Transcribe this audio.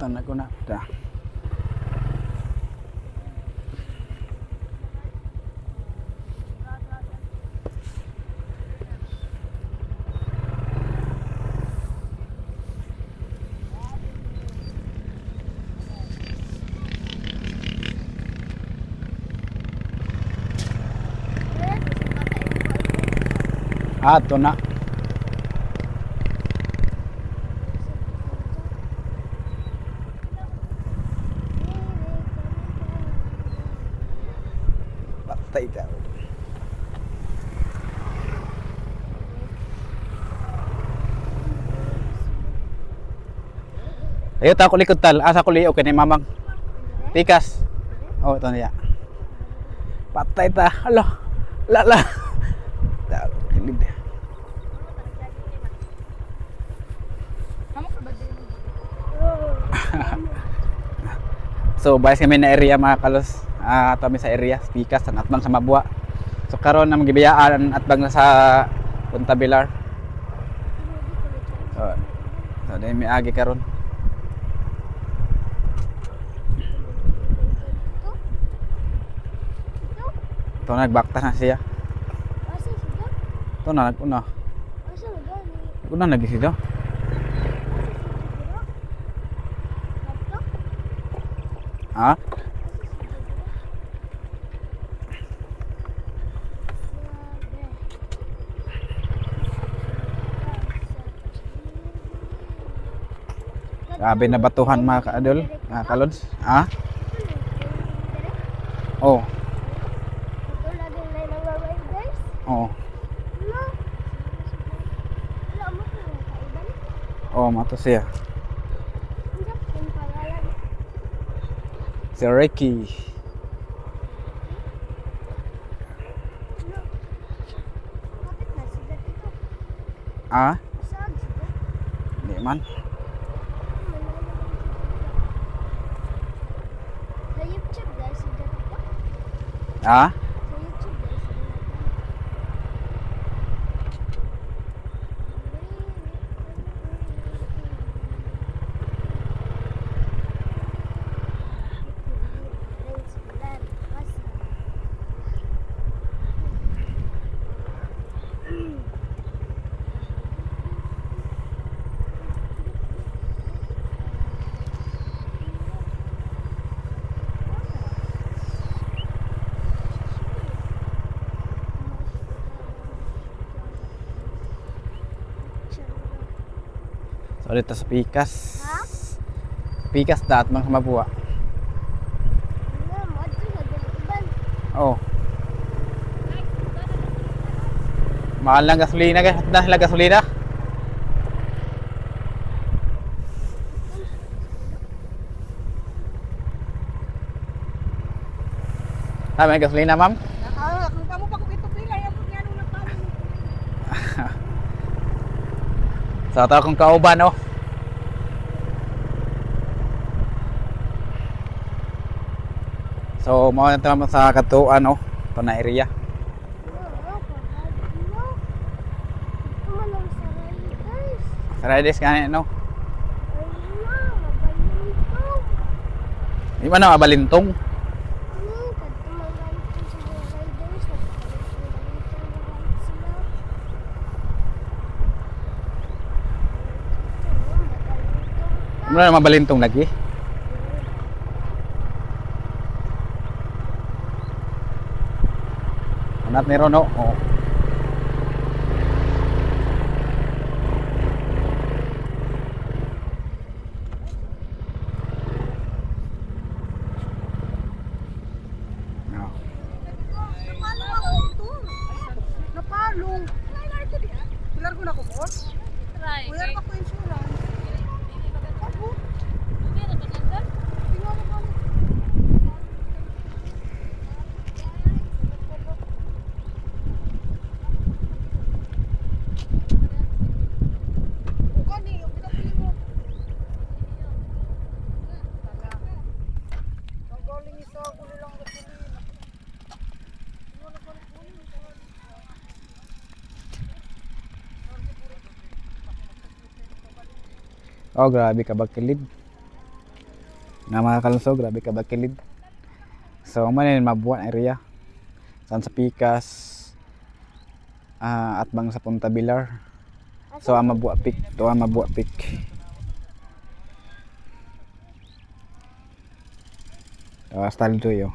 Tanah ko na. Da. Ito na. Patay daw. Ayo ta ko likod tal. Asa ko liyo kay ni mamang. Tikas. Oh, ito niya. Patay ta. Alo. Lala. Kilid. So, bayas kami na area mga kalos. Kami sa area, Pikas, ang atbang sa Mabua. So, karon na magibiyaan atbang na sa Punta Bilar. So dahil may agi karon. Ito nagbaktas na siya. Ito na nag-una. Nag-una nag-isi daw. Ha? Grabe na batuhan mga kaadol, mga kalods. Ha? Oh. Oh. Oh, mato siya. Si Ricky. Ah? Hindi man. Ah? So dito sa Pikas. Ha? Pikas daat mga Mabua. Oh. Mahal lang gasolina guys. Dahil lang gasolina. May gasolina ma'am? Sa so, kong kauban oh. So mao na tama sa katuan oh, to na area. Sa riders kani no. Di man na mabalintong. Mula na mabalintong lagi. Anak ni Rono. Oh. Napalong. Pilar ko na ko, boss. Try. Kuya ka po insurance. Oh, grabe ka ba kilid. Nga mga kalunso, grabe ka ba kilid. So manin mabuan area. Saan sa Pikas, at bang sa Punta Bilar. So ang mabuwa pick, to ang mabuwa pick. Style to yo.